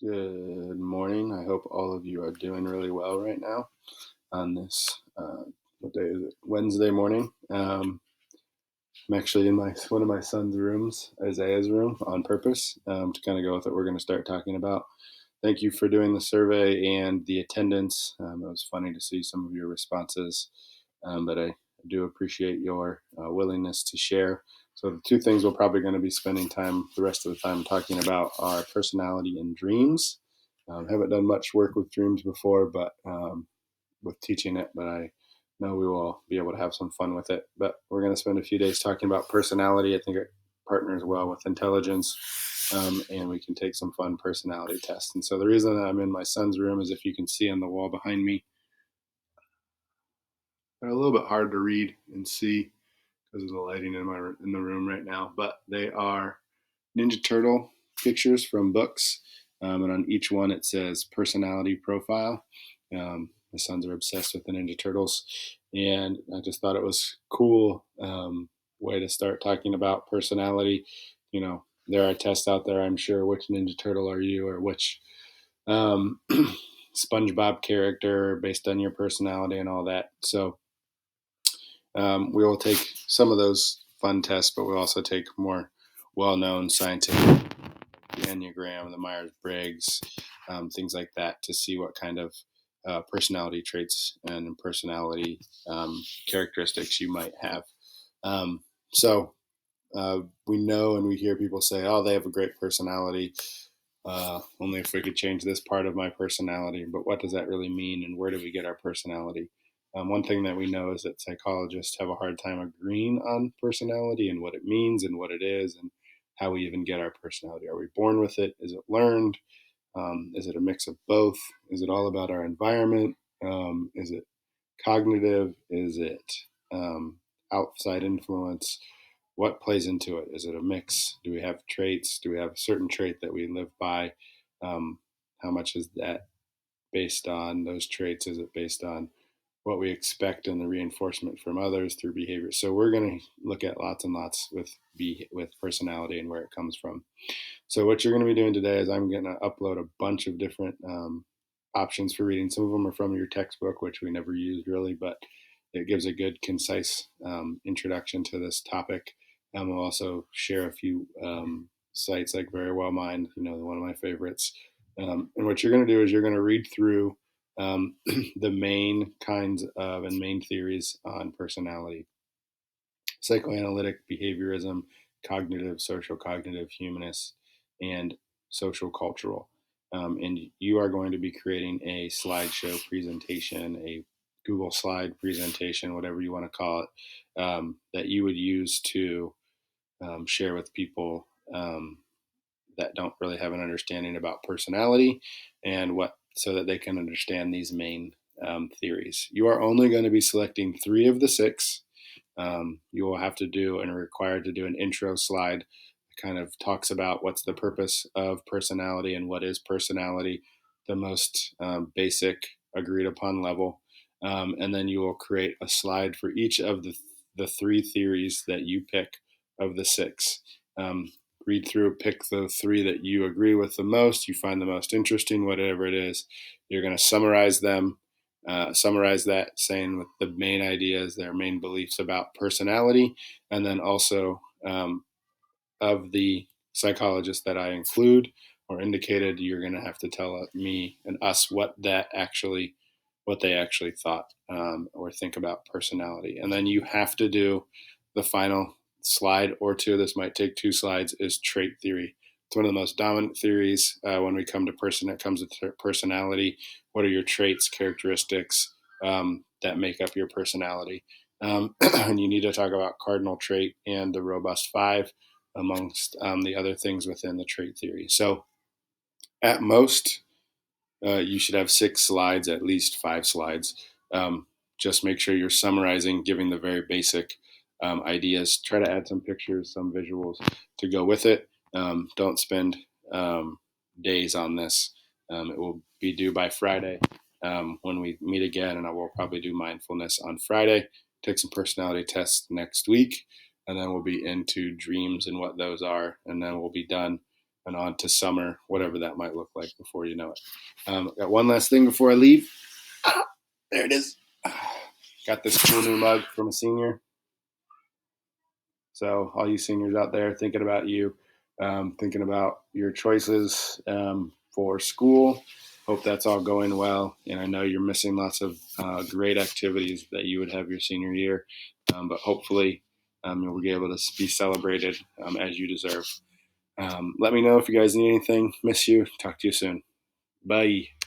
Good morning. I hope all of you are doing really well right now on this, what day is it? Wednesday morning. I'm actually in one of my son's rooms, Isaiah's room, on purpose to kind of go with what we're going to start talking about. Thank you for doing the survey and the attendance. It was funny to see some of your responses, but I do appreciate your willingness to share. So the two things we're probably going to be spending the rest of the time talking about are personality and dreams. Haven't done much work with dreams before, but with teaching it, but I know we will be able to have some fun with it. But we're going to spend a few days talking about personality. I think it partners well with intelligence, and we can take some fun personality tests. And so the reason that I'm in my son's room is if you can see on the wall behind me, they're a little bit hard to read and see because of the lighting in the room right now. But they are Ninja Turtle pictures from books, and on each one it says personality profile. My sons are obsessed with the Ninja Turtles, and I just thought it was cool way to start talking about personality. You know, there are tests out there, I'm sure. Which Ninja Turtle are you, or which um, SpongeBob character based on your personality and all that. So we will take some of those fun tests, but we'll also take more well-known scientific, the Enneagram, the Myers-Briggs, things like that, to see what kind of personality traits and personality characteristics you might have. Um, so we know and we hear people say, "Oh, they have a great personality. Only if we could change this part of my personality." But what does that really mean, and where do we get our personality? One thing that we know is that psychologists have a hard time agreeing on personality and what it means and what it is and how we even get our personality. Are we born with it? Is it learned? Is it a mix of both? Is it all about our environment? Is it cognitive? Is it outside influence? What plays into it? Is it a mix? Do we have traits? Do we have a certain trait that we live by? Um, how much is that based on those traits? Is it based on what we expect and the reinforcement from others through behavior? So we're going to look at lots and lots with personality and where it comes from. So what you're going to be doing today is I'm going to upload a bunch of different options for reading. Some of them are from your textbook, which we never used really, but it gives a good, concise introduction to this topic. We'll also share a few sites like Very Well Mind, one of my favorites. And what you're going to do is you're going to read through the main kinds of and main theories on personality: psychoanalytic behaviorism, cognitive, social cognitive, humanist, and social cultural. And you are going to be creating a slideshow presentation, a Google slide presentation, whatever you want to call it, that you would use to share with people that don't really have an understanding about personality and so that they can understand these main theories. You are only going to be selecting 3 of the 6. You will have to do and are required to do an intro slide that kind of talks about what's the purpose of personality and what is personality, the most basic agreed upon level. And then you will create a slide for each of the 3 theories that you pick of the 6. Read through, pick the 3 that you agree with the most, you find the most interesting, whatever it is. You're going to summarize them, summarize that, saying with the main ideas, their main beliefs about personality, and then also of the psychologists that I include or indicated, you're going to have to tell me and us what they actually thought or think about personality, and then you have to do the final slide or 2. This might take 2 slides. Is trait theory. It's one of the most dominant theories when we come to it comes to personality. What are your traits, characteristics that make up your personality? And you need to talk about cardinal trait and the robust 5 amongst the other things within the trait theory. So at most, you should have 6 slides, at least 5 slides. Just make sure you're summarizing, giving the very basic ideas. Try to add some pictures, some visuals to go with it. Don't spend days on this. It will be due by Friday when we meet again, and I will probably do mindfulness on Friday. Take some personality tests next week, and then we'll be into dreams and what those are, and then we'll be done and on to summer, whatever that might look like before you know it. Got one last thing before I leave. There it is. Got this cool new mug from a senior. So all you seniors out there, thinking about you, thinking about your choices for school. Hope that's all going well. And I know you're missing lots of great activities that you would have your senior year, but hopefully you'll be able to be celebrated as you deserve. Let me know if you guys need anything. Miss you. Talk to you soon. Bye.